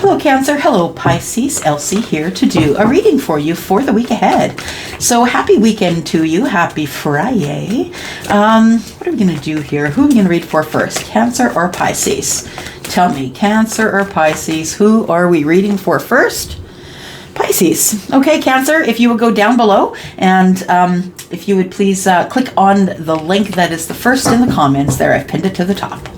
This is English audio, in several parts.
Hello Cancer, hello Pisces, Elsie here to do a reading for you for the week ahead. So happy weekend to you, happy Friday. What are we going to do here? Who are we going to read for first, Cancer or Pisces? Tell me, Cancer or Pisces, who are we reading for first? Pisces. Okay, Cancer, if you would go down below and if you would please click on the link that is the first in the comments there. I've pinned it to the top.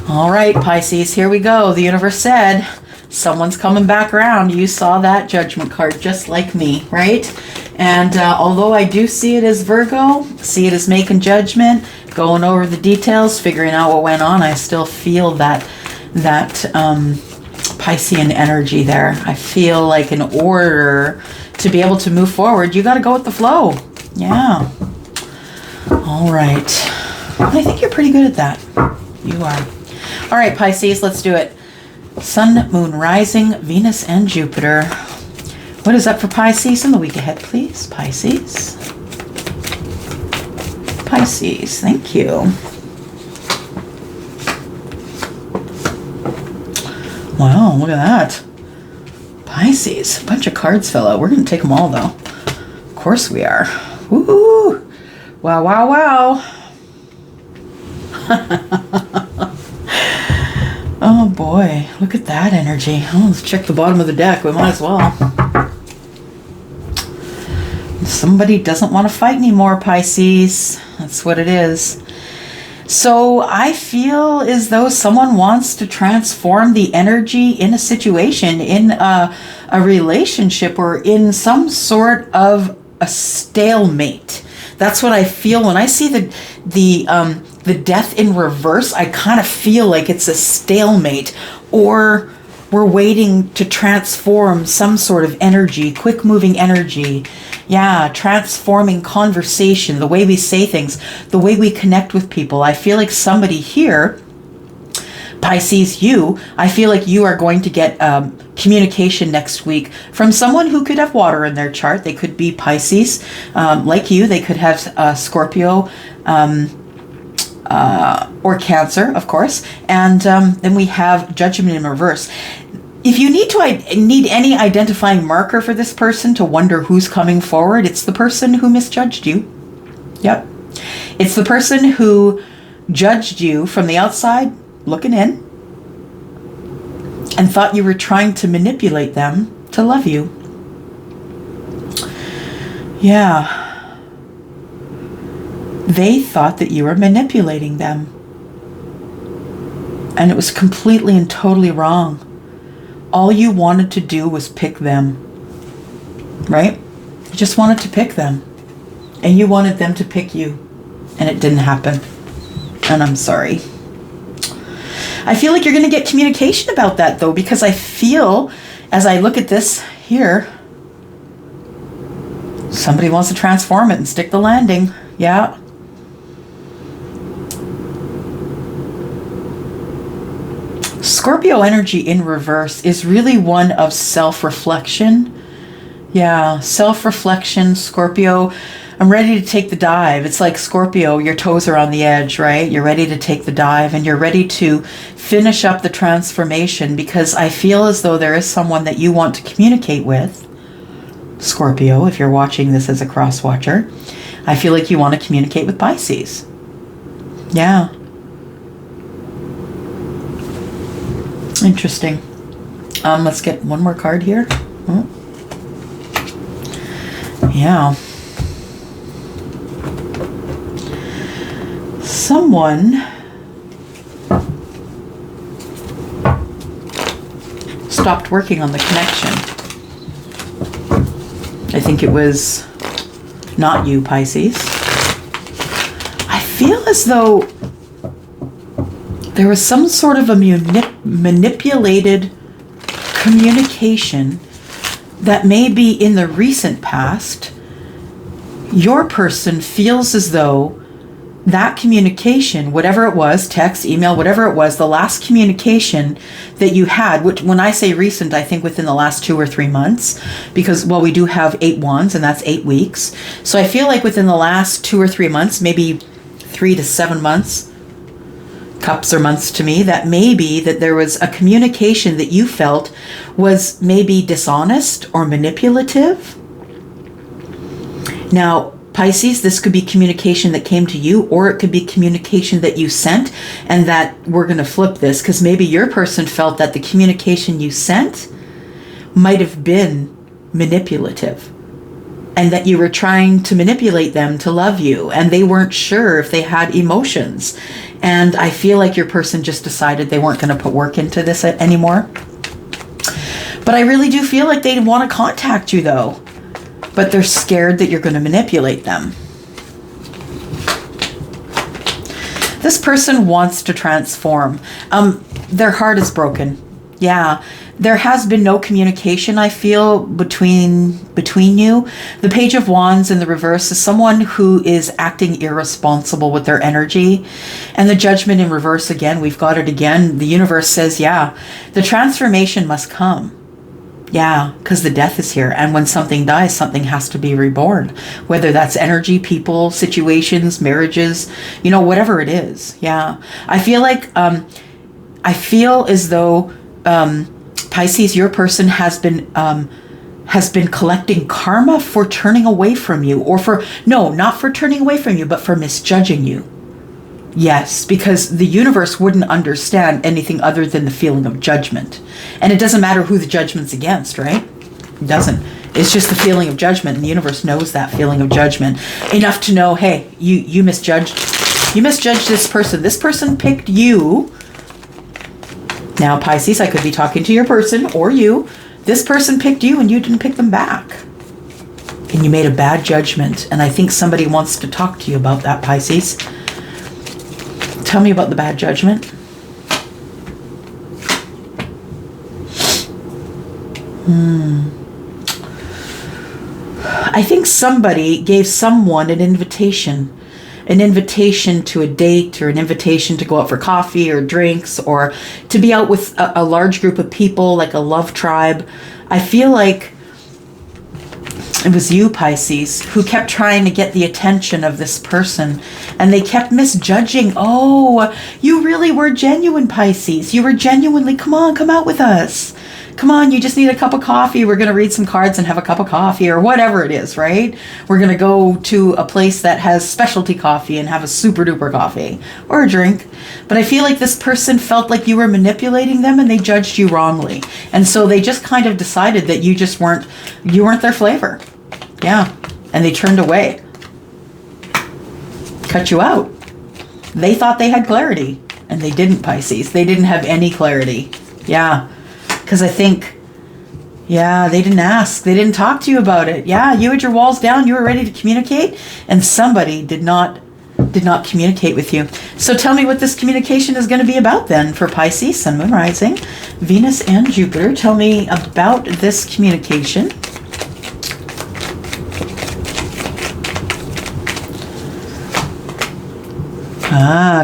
All right, Pisces, here we go. The universe said, someone's coming back around. You saw that Judgment card just like me, right? And although I do see it as Virgo, see it as making judgment, going over the details, figuring out what went on, I still feel that Piscean energy there. I feel like in order to be able to move forward, you got to go with the flow. Yeah. All right. I think you're pretty good at that. You are. All right, Pisces, let's do it. Sun, Moon, Rising, Venus, and Jupiter. What is up for Pisces in the week ahead, please? Pisces. Pisces, thank you. Wow, look at that. Pisces, a bunch of cards fell out. We're going to take them all, though. Of course we are. Woo! Wow, wow, wow. Oh boy, look at that energy. Oh, let's check the bottom of the deck. We might as well. Somebody doesn't want to fight anymore, Pisces. That's what it is. So I feel as though someone wants to transform the energy in a situation, in a relationship, or in some sort of a stalemate. That's what I feel when I see the death in reverse. I kind of feel like it's a stalemate, or we're waiting to transform some sort of energy, quick moving energy. Yeah, transforming conversation, the way we say things, the way we connect with people. I feel like somebody here, Pisces, I feel like you are going to get communication next week from someone who could have water in their chart. They could be Pisces, like you. They could have Scorpio, or Cancer, of course. And then we have Judgment in reverse. If you need any identifying marker for this person to wonder who's coming forward, it's the person who misjudged you. Yep. It's the person who judged you from the outside, looking in, and thought you were trying to manipulate them to love you. Yeah. They thought that you were manipulating them. And it was completely and totally wrong. All you wanted to do was pick them. Right? You just wanted to pick them. And you wanted them to pick you. And it didn't happen. And I'm sorry. I feel like you're going to get communication about that, though, because I feel, as I look at this here, somebody wants to transform it and stick the landing. Yeah. Scorpio energy in reverse is really one of self-reflection. Yeah, self-reflection, Scorpio. I'm ready to take the dive. It's like Scorpio, your toes are on the edge, right? You're ready to take the dive and you're ready to finish up the transformation, because I feel as though there is someone that you want to communicate with. Scorpio, if you're watching this as a cross watcher, I feel like you want to communicate with Pisces. Yeah. Interesting. Let's get one more card here. Yeah. Someone stopped working on the connection. I think it was not you, Pisces. I feel as though there was some sort of a manipulated communication that maybe in the recent past, your person feels as though that communication, whatever it was, text, email, whatever it was, the last communication that you had, which when I say recent, I think within the last 2 or 3 months, because, well, we do have 8 wands and that's 8 weeks. So I feel like within the last 2 or 3 months, maybe 3 to 7 months, cups or months to me, that maybe that there was a communication that you felt was maybe dishonest or manipulative. Now, Pisces, this could be communication that came to you, or it could be communication that you sent, and that we're going to flip this, because maybe your person felt that the communication you sent might have been manipulative, and that you were trying to manipulate them to love you, and they weren't sure if they had emotions. And I feel like your person just decided they weren't going to put work into this anymore. But I really do feel like they want to contact you, though. But they're scared that you're going to manipulate them. This person wants to transform. Their heart is broken. Yeah, there has been no communication, I feel, between you. The Page of Wands in the reverse is someone who is acting irresponsible with their energy. And the Judgment in reverse again, we've got it again. The universe says, yeah, the transformation must come. Yeah, because the death is here. And when something dies, something has to be reborn. Whether that's energy, people, situations, marriages, whatever it is. Yeah. I feel like, I feel as though, Pisces, your person has been collecting karma for turning away from you, or not for turning away from you, but for misjudging you. Yes, because the universe wouldn't understand anything other than the feeling of judgment. And it doesn't matter who the judgment's against, right? It doesn't. It's just the feeling of judgment, and the universe knows that feeling of judgment enough to know, hey, you misjudged this person. This person picked you. Now, Pisces, I could be talking to your person or you. This person picked you and you didn't pick them back. And you made a bad judgment. And I think somebody wants to talk to you about that, Pisces. Tell me about the bad judgment. I think somebody gave someone an invitation to a date, or an invitation to go out for coffee or drinks, or to be out with a large group of people, like a love tribe. I feel like it was you, Pisces, who kept trying to get the attention of this person, and they kept misjudging. Oh, you really were genuine, Pisces. You were genuinely, come on, come out with us. Come on, you just need a cup of coffee. We're going to read some cards and have a cup of coffee, or whatever it is, right? We're going to go to a place that has specialty coffee and have a super duper coffee or a drink. But I feel like this person felt like you were manipulating them, and they judged you wrongly. And so they just kind of decided that you weren't their flavor. Yeah. And they turned away. Cut you out. They thought they had clarity, and they didn't, Pisces. They didn't have any clarity. Yeah. Because I think, they didn't ask. They didn't talk to you about it. Yeah, you had your walls down. You were ready to communicate, and somebody did not communicate with you. So tell me what this communication is going to be about then for Pisces, Sun, Moon, Rising, Venus, and Jupiter. Tell me about this communication.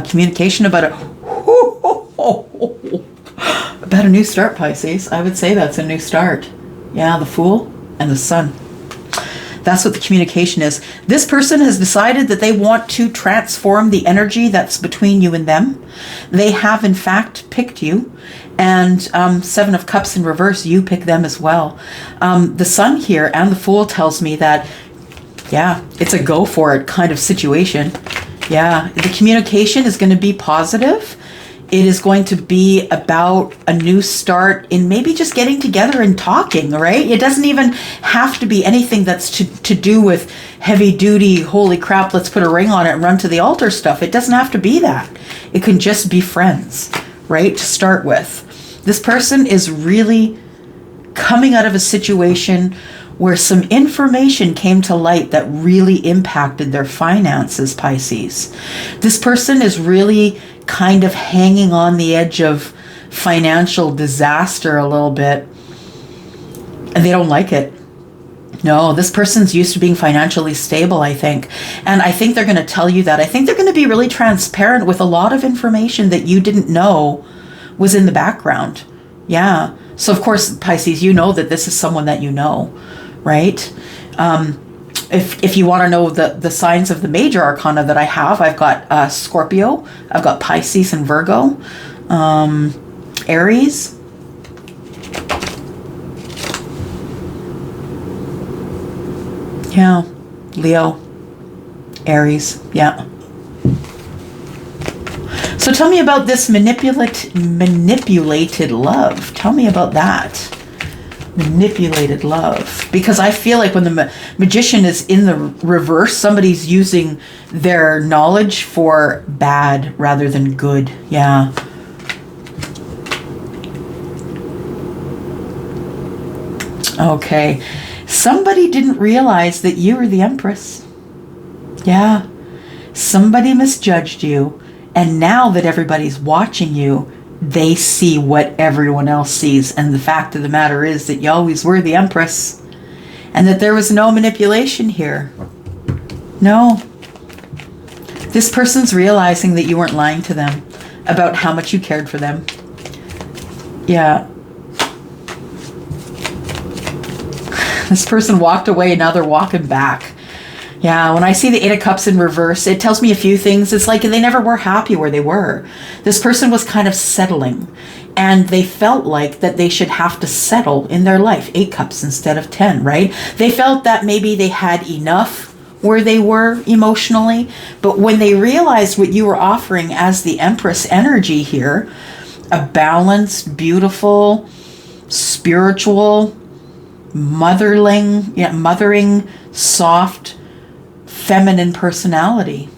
Communication about a new start, Pisces. I would say that's a new start. Yeah, the Fool and the Sun. That's what the communication is. This person has decided that they want to transform the energy that's between you and them. They have, in fact, picked you. And Seven of Cups in reverse, you pick them as well. The Sun here and the Fool tells me that, it's a go for it kind of situation. Yeah, the communication is going to be positive. It is going to be about a new start in maybe just getting together and talking, right? It doesn't even have to be anything that's to do with heavy duty, holy crap, let's put a ring on it and run to the altar stuff. It doesn't have to be that. It can just be friends, right? To start with. This person is really coming out of a situation where some information came to light that really impacted their finances, Pisces. This person is really kind of hanging on the edge of financial disaster a little bit, and they don't like it. No, this person's used to being financially stable, I think. And I think they're going to tell you that. I think they're going to be really transparent with a lot of information that you didn't know was in the background. Yeah. So of course, Pisces, you know that this is someone that you know, right? if you want to know the signs of the major arcana that I have, I've got Scorpio, I've got Pisces and Virgo, Aries, yeah, Leo, Aries, yeah. So tell me about this manipulated love. Tell me about that. Manipulated love. Because I feel like when the magician is in the reverse, somebody's using their knowledge for bad rather than good. Yeah. Okay. Somebody didn't realize that you were the Empress. Yeah. Somebody misjudged you. And now that everybody's watching you, they see what everyone else sees. And the fact of the matter is that you always were the Empress. And that there was no manipulation here. No. This person's realizing that you weren't lying to them about how much you cared for them. Yeah. This person walked away and now they're walking back. Yeah, when I see the Eight of Cups in reverse, it tells me a few things. It's like they never were happy where they were. This person was kind of settling, and they felt like that they should have to settle in their life. 8 cups instead of 10, right? They felt that maybe they had enough where they were emotionally, but when they realized what you were offering as the Empress energy here, a balanced, beautiful, spiritual, mothering, soft, feminine personality.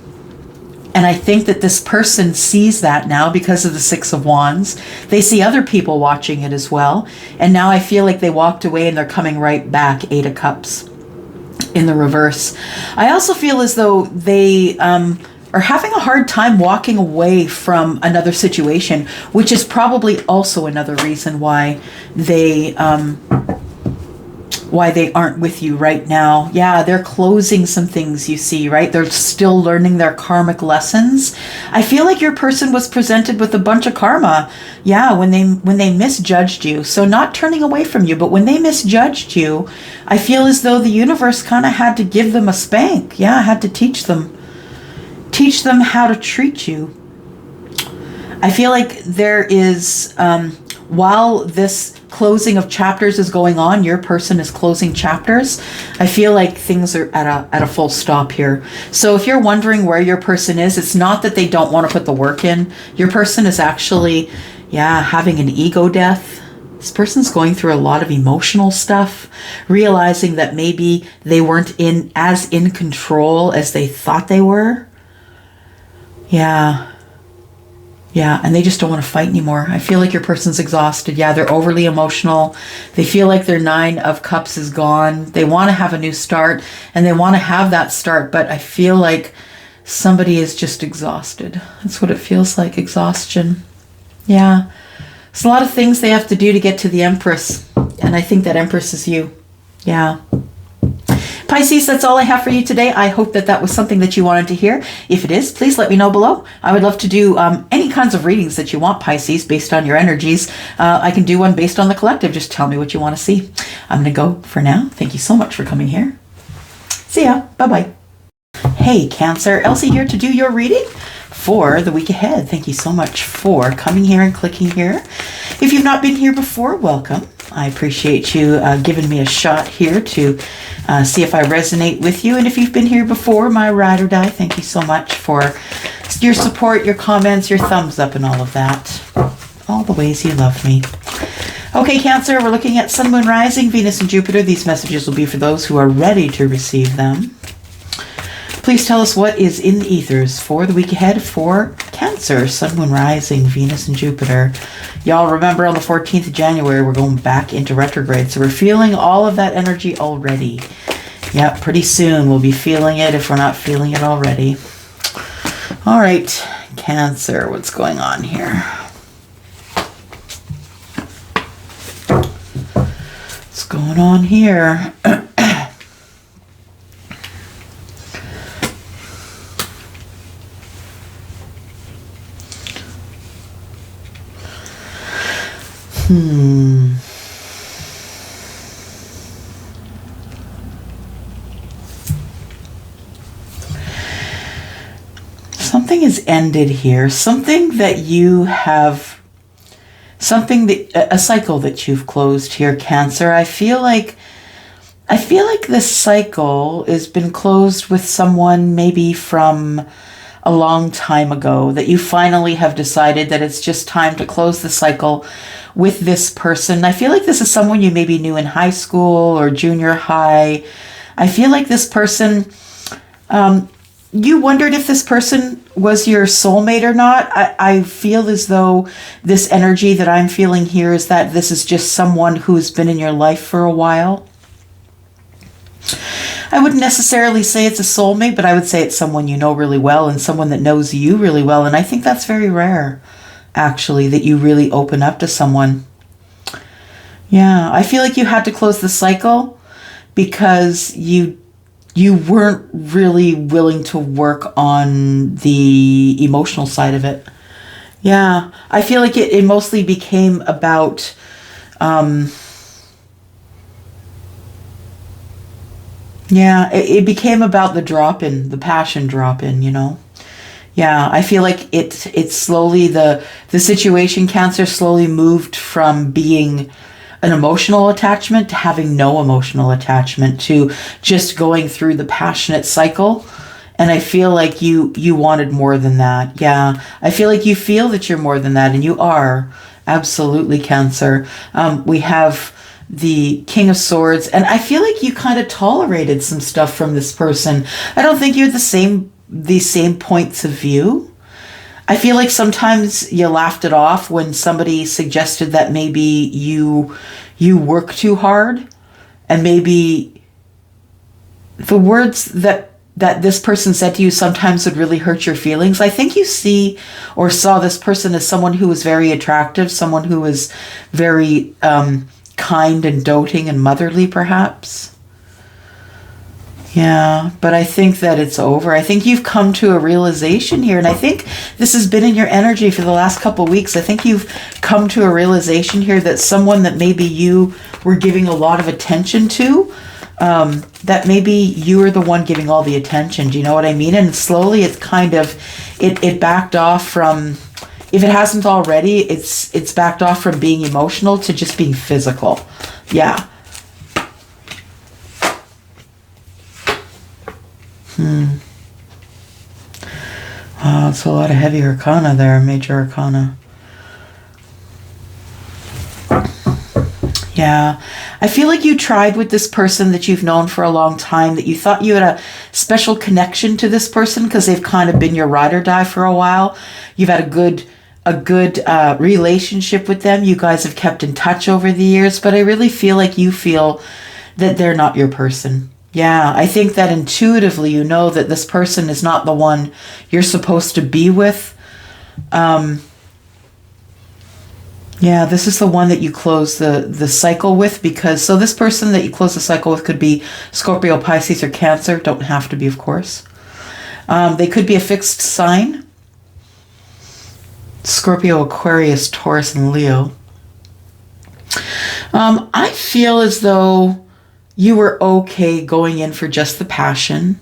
And I think that this person sees that now because of the 6 of Wands. They see other people watching it as well. And now I feel like they walked away and they're coming right back. 8 of Cups in the reverse. I also feel as though they are having a hard time walking away from another situation, which is probably also another reason why they aren't with you right now. Yeah, they're closing some things, you see, right? They're still learning their karmic lessons. I feel like your person was presented with a bunch of karma. Yeah, when they misjudged you. So not turning away from you, but when they misjudged you, I feel as though the universe kind of had to give them a spank. Yeah, had to teach them how to treat you. I feel like there is, while this closing of chapters is going on, your person is closing chapters. I feel like things are at a full stop here. So if you're wondering where your person is, it's not that they don't want to put the work in. Your person is actually, having an ego death. This person's going through a lot of emotional stuff, realizing that maybe they weren't as in control as they thought they were. Yeah, and they just don't want to fight anymore. I feel like your person's exhausted. Yeah, they're overly emotional. They feel like their 9 of Cups is gone. They want to have a new start, and they want to have that start, but I feel like somebody is just exhausted. That's what it feels like, exhaustion. Yeah. There's a lot of things they have to do to get to the Empress, and I think that Empress is you. Yeah. Pisces, that's all I have for you today. I hope that was something that you wanted to hear. If it is, please let me know below. I would love to do any kinds of readings that you want, Pisces, based on your energies. I can do one based on the collective. Just tell me what you want to see. I'm going to go for now. Thank you so much for coming here. See ya. Bye-bye. Hey, Cancer. Elsie here to do your reading for the week ahead. Thank you so much for coming here and clicking here. If you've not been here before, welcome. I appreciate you giving me a shot here to see if I resonate with you. And if you've been here before, my ride or die, thank you so much for your support, your comments, your thumbs up, and all of that. All the ways you love me. Okay, Cancer, we're looking at Sun, Moon, Rising, Venus, and Jupiter. These messages will be for those who are ready to receive them. Please tell us what is in the ethers for the week ahead for Cancer, Sun, Moon, Rising, Venus, and Jupiter. Y'all remember on the 14th of January, we're going back into retrograde. So we're feeling all of that energy already. Yeah, pretty soon we'll be feeling it if we're not feeling it already. All right, Cancer, what's going on here? What's going on here? Something is ended here. Something that you have, a cycle that you've closed here, Cancer. I feel like this cycle has been closed with someone maybe from a long time ago, that you finally have decided that it's just time to close the cycle with this person. I feel like this is someone you maybe knew in high school or junior high. I feel like this person, you wondered if this person was your soulmate or not. I feel as though this energy that I'm feeling here is that this is just someone who's been in your life for a while. I wouldn't necessarily say it's a soulmate, but I would say it's someone you know really well and someone that knows you really well. And I think that's very rare, actually, that you really open up to someone. Yeah, I feel like you had to close the cycle because you weren't really willing to work on the emotional side of it. Yeah, I feel like it mostly became about it became about the drop-in, the passion drop-in, you know? Yeah, I feel like it slowly, the situation, Cancer, slowly moved from being an emotional attachment to having no emotional attachment, to just going through the passionate cycle. And I feel like you wanted more than that. Yeah, I feel like you feel that you're more than that, and you are. Absolutely, Cancer. We have the King of Swords, and I feel like you kind of tolerated some stuff from this person. I don't think you had the same points of view. I feel like sometimes you laughed it off when somebody suggested that maybe you work too hard, and maybe the words that this person said to you sometimes would really hurt your feelings. I think you see or saw this person as someone who was very attractive, someone who was very kind and doting and motherly, perhaps. Yeah, but I think that it's over. I think you've come to a realization here, and I think this has been in your energy for the last couple of weeks. I think you've come to a realization here that someone that maybe you were giving a lot of attention to, that maybe you were the one giving all the attention. Do you know what I mean? And slowly it's kind of, it backed off from, if it hasn't already, it's backed off from being emotional to just being physical. Yeah. Wow, it's a lot of heavy arcana there, major arcana. Yeah. I feel like you tried with this person that you've known for a long time, that you thought you had a special connection to this person because they've kind of been your ride or die for a while. You've had a good relationship with them. You guys have kept in touch over the years, but I really feel like you feel that they're not your person. Yeah, I think that intuitively you know that this person is not the one you're supposed to be with. Yeah, this is the one that you close the cycle with, because, so this person that you close the cycle with could be Scorpio, Pisces, or Cancer. Don't have to be, of course. They could be a fixed sign. Scorpio, Aquarius, Taurus, and Leo. I feel as though you were okay going in for just the passion,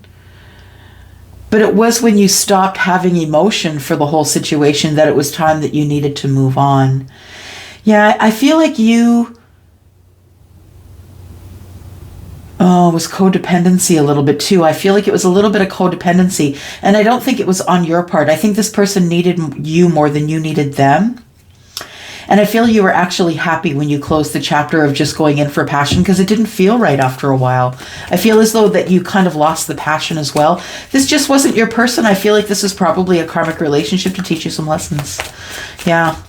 but it was when you stopped having emotion for the whole situation that it was time that you needed to move on. Yeah, I feel like you was codependency a little bit too. I feel like it was a little bit of codependency, and I don't think it was on your part. I think this person needed you more than you needed them. And I feel you were actually happy when you closed the chapter of just going in for passion, because it didn't feel right after a while. I feel as though that you kind of lost the passion as well. This just wasn't your person. I feel like this is probably a karmic relationship to teach you some lessons. Yeah.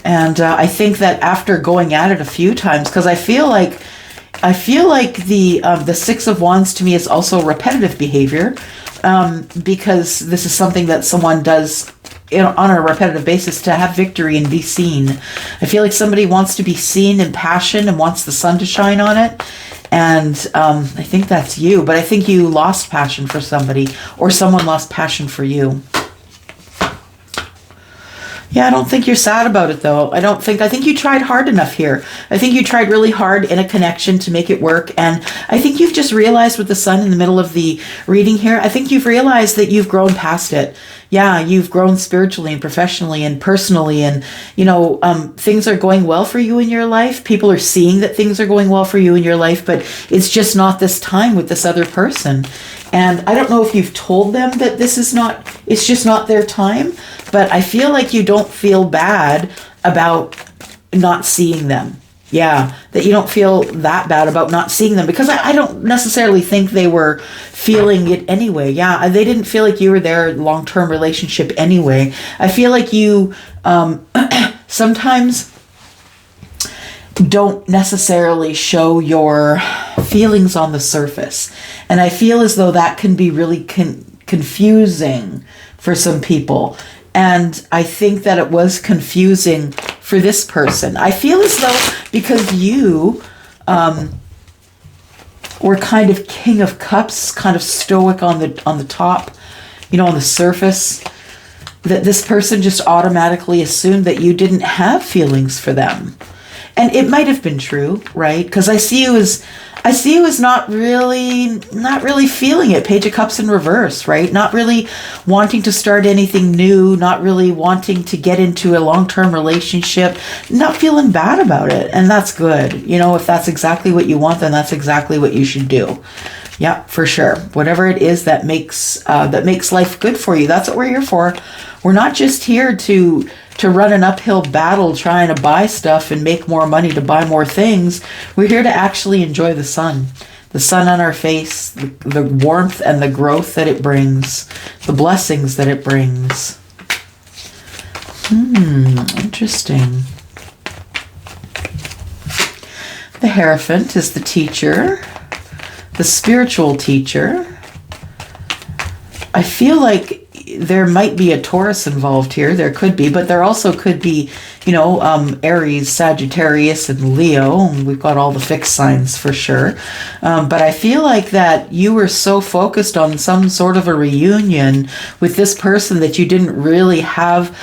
And I think that after going at it a few times, because I feel like the Six of Wands to me is also repetitive behavior, because this is something that someone does on a repetitive basis to have victory and be seen. I feel like somebody wants to be seen in passion and wants the sun to shine on it. And I think that's you, but I think you lost passion for somebody, or someone lost passion for you. Yeah, I don't think you're sad about it though. I think you tried hard enough here. I think you tried really hard in a connection to make it work. And I think you've just realized with the sun in the middle of the reading here, I think you've realized that you've grown past it. Yeah, you've grown spiritually and professionally and personally, and things are going well for you in your life. People are seeing that things are going well for you in your life, but it's just not this time with this other person. And I don't know if you've told them that it's just not their time, but I feel like you don't feel bad about not seeing them. Yeah, that you don't feel that bad about not seeing them, because I don't necessarily think they were feeling it anyway. Yeah, they didn't feel like you were their long-term relationship anyway. I feel like you sometimes don't necessarily show your feelings on the surface. And I feel as though that can be really confusing for some people. And I think that it was confusing for this person. I feel as though because you were kind of King of Cups, kind of stoic on the top, on the surface, that this person just automatically assumed that you didn't have feelings for them. And it might have been true, right? Because I see you as not really feeling it. Page of Cups in reverse, right? Not really wanting to start anything new, not really wanting to get into a long-term relationship, not feeling bad about it. And that's good. If that's exactly what you want, then that's exactly what you should do. Yeah, for sure. Whatever it is that makes life good for you, that's what we're here for. We're not just here to run an uphill battle trying to buy stuff and make more money to buy more things. We're here to actually enjoy the sun on our face, the warmth and the growth that it brings, the blessings that it brings. Interesting. The Hierophant is the teacher, the spiritual teacher. I feel like there might be a Taurus involved here. There could be, but there also could be, Aries, Sagittarius, and Leo. We've got all the fixed signs for sure. But I feel like that you were so focused on some sort of a reunion with this person that you didn't really have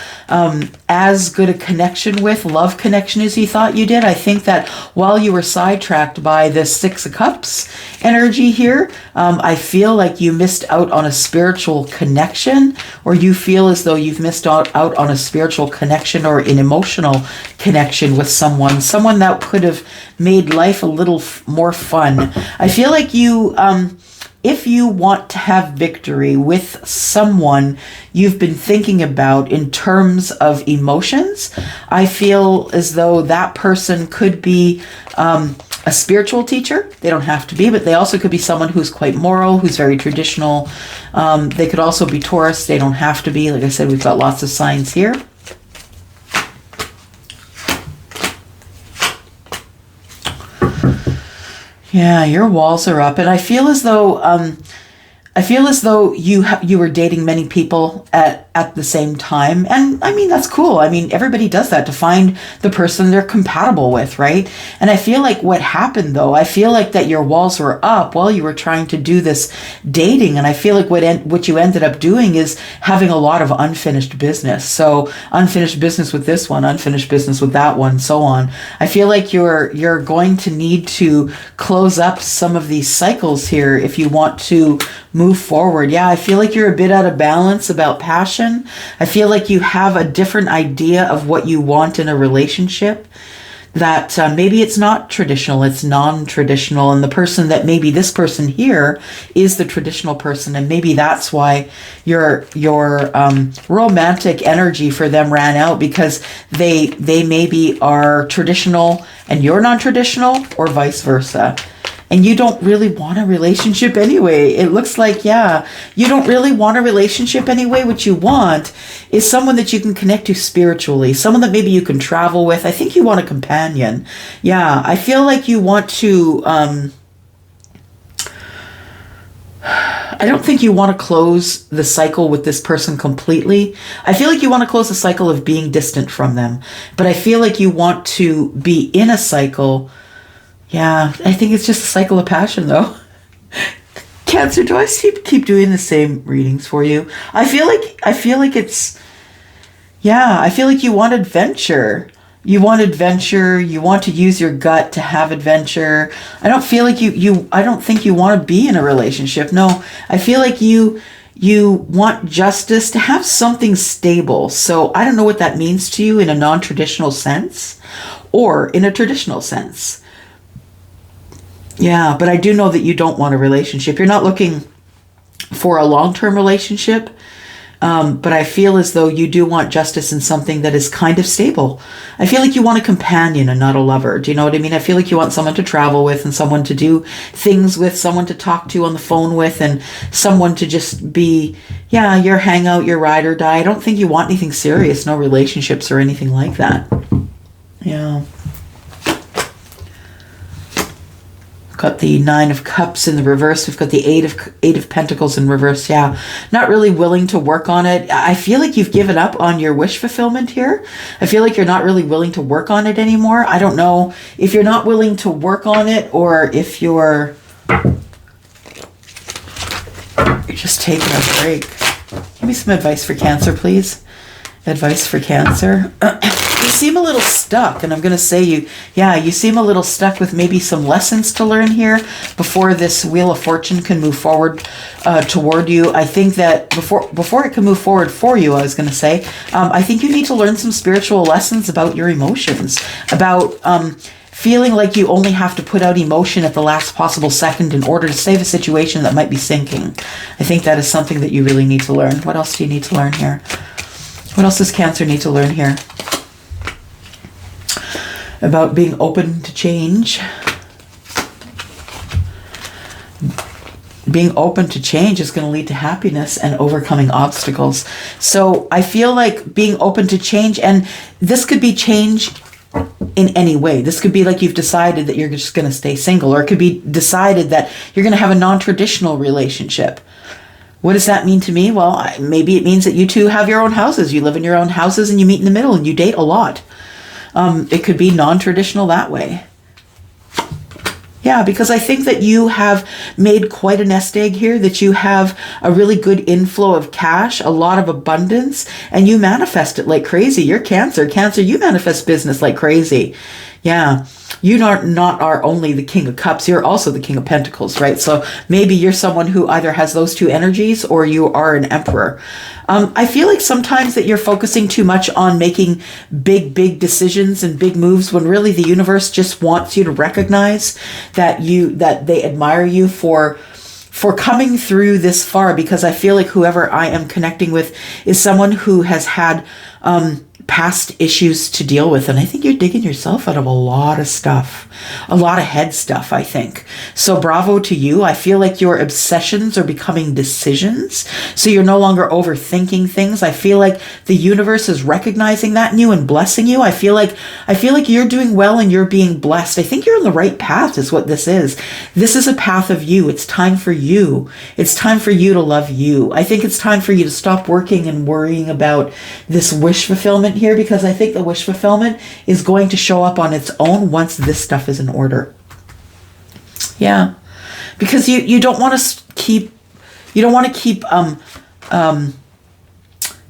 as good a love connection as you thought you did. I think that while you were sidetracked by this Six of Cups energy here, I feel like you missed out on a spiritual connection, or you feel as though you've missed out on a spiritual connection or an emotional connection with someone that could have made life a little more fun. I feel like you, if you want to have victory with someone you've been thinking about in terms of emotions, I feel as though that person could be a spiritual teacher. They don't have to be, but they also could be someone who's quite moral, who's very traditional. They could also be Taurus. They don't have to be. Like I said, we've got lots of signs here. Yeah, your walls are up, and I feel as though you were dating many people at the same time. And I mean, that's cool. I mean, everybody does that to find the person they're compatible with, right? And I feel like what happened though, I feel like that your walls were up while you were trying to do this dating. And I feel like what you ended up doing is having a lot of unfinished business. So unfinished business with this one, unfinished business with that one, so on. I feel like you're going to need to close up some of these cycles here if you want to move forward. Yeah, I feel like you're a bit out of balance about passion. I feel like you have a different idea of what you want in a relationship, that maybe it's not traditional, it's non-traditional, and the person that maybe this person here is the traditional person, and maybe that's why your romantic energy for them ran out, because they maybe are traditional and you're non-traditional, or vice versa. And you don't really want a relationship anyway. It looks like, yeah, you don't really want a relationship anyway. What you want is someone that you can connect to spiritually, someone that maybe you can travel with. I think you want a companion. Yeah, I feel like you want to, I don't think you want to close the cycle with this person completely. I feel like you want to close the cycle of being distant from them. But I feel like you want to be in a cycle. Yeah, I think it's just a cycle of passion, though. Cancer, do I keep doing the same readings for you? I feel like Yeah, I feel like you want adventure. You want adventure. You want to use your gut to have adventure. I don't feel like I don't think you want to be in a relationship. No, I feel like you want justice, to have something stable. So I don't know what that means to you in a non-traditional sense or in a traditional sense. Yeah, but I do know that you don't want a relationship. You're not looking for a long-term relationship. But I feel as though you do want justice in something that is kind of stable. I feel like you want a companion and not a lover. Do you know what I mean? I feel like you want someone to travel with and someone to do things with, someone to talk to on the phone with, and someone to just be, yeah, your hangout, your ride or die. I don't think you want anything serious, no relationships or anything like that. Yeah. Got the 9 of Cups in the reverse. We've got the 8 of Pentacles in reverse. Yeah, not really willing to work on it. I feel like you've given up on your wish fulfillment here. I feel like you're not really willing to work on it anymore. I don't know if you're not willing to work on it or if you're just taking a break. Give me some advice for Cancer, please. Advice for Cancer. You seem a little stuck, and I'm going to say you seem a little stuck with maybe some lessons to learn here before this Wheel of Fortune can move forward toward you. I think that before it can move forward for you, I was going to say, I think you need to learn some spiritual lessons about your emotions, about feeling like you only have to put out emotion at the last possible second in order to save a situation that might be sinking. I think that is something that you really need to learn. What else do you need to learn here? What else does Cancer need to learn here? About being open to change. Being open to change is going to lead to happiness and overcoming obstacles. So I feel like being open to change, and this could be change in any way. This could be like you've decided that you're just going to stay single, or it could be decided that you're going to have a non-traditional relationship. What does that mean to me? Well, maybe it means that you two have your own houses. You live in your own houses and you meet in the middle and you date a lot. It could be non-traditional that way. Yeah, because I think that you have made quite a nest egg here, that you have a really good inflow of cash, a lot of abundance, and you manifest it like crazy. You're Cancer. Cancer, you manifest business like crazy. Yeah. You not are only the King of Cups, you're also the King of Pentacles, right? So maybe you're someone who either has those two energies or you are an Emperor. I feel like sometimes that you're focusing too much on making big decisions and big moves when really the universe just wants you to recognize that they admire you for coming through this far, because I feel like whoever I am connecting with is someone who has had past issues to deal with. And I think you're digging yourself out of a lot of stuff, a lot of head stuff, I think. So bravo to you. I feel like your obsessions are becoming decisions. So you're no longer overthinking things. I feel like the universe is recognizing that in you and blessing you. I feel like you're doing well and you're being blessed. I think you're on the right path is what this is. This is a path of you. It's time for you. It's time for you to love you. I think it's time for you to stop working and worrying about this wish fulfillment here, because I think the wish fulfillment is going to show up on its own once this stuff is in order. Yeah, because you don't want to keep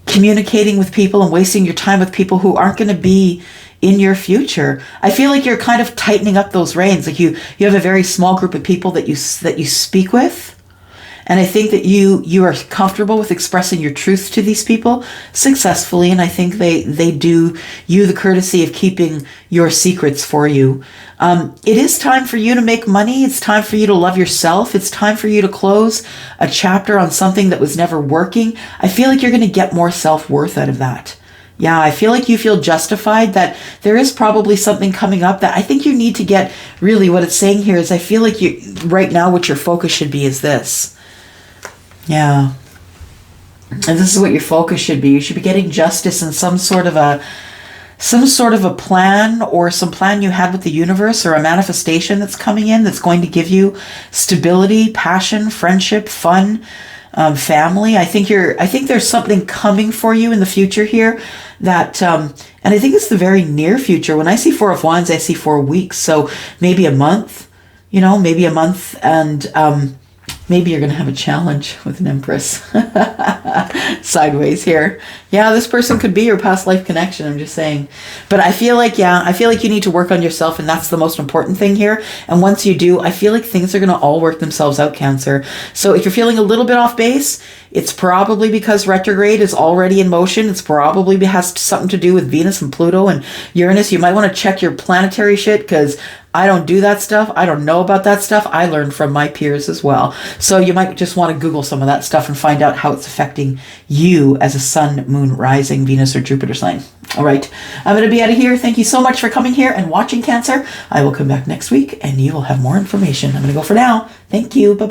communicating with people and wasting your time with people who aren't going to be in your future. I feel like you're kind of tightening up those reins. Like you have a very small group of people that you speak with. And I think that you are comfortable with expressing your truth to these people successfully. And I think they do you the courtesy of keeping your secrets for you. It is time for you to make money. It's time for you to love yourself. It's time for you to close a chapter on something that was never working. I feel like you're going to get more self-worth out of that. Yeah, I feel like you feel justified that there is probably something coming up that I think you need to get. Really what it's saying here is I feel like right now what your focus should be is this. Yeah. And this is what your focus should be. You should be getting justice in some sort of a plan, or some plan you had with the universe, or a manifestation that's coming in that's going to give you stability, passion, friendship, fun, family. I think there's something coming for you in the future here that, and I think it's the very near future. When I see 4 of Wands, I see 4 weeks. So maybe a month, and, maybe you're going to have a challenge with an Empress sideways here. Yeah, this person could be your past life connection, I'm just saying. But I feel like, you need to work on yourself, and that's the most important thing here. And once you do, I feel like things are going to all work themselves out, Cancer. So if you're feeling a little bit off base, it's probably because retrograde is already in motion. It's probably has something to do with Venus and Pluto and Uranus. You might want to check your planetary shit, because I don't do that stuff. I don't know about that stuff. I learned from my peers as well. So you might just want to Google some of that stuff and find out how it's affecting you as a sun, moon, rising, Venus, or Jupiter sign. All right. I'm going to be out of here. Thank you so much for coming here and watching, Cancer. I will come back next week and you will have more information. I'm going to go for now. Thank you. Bye-bye.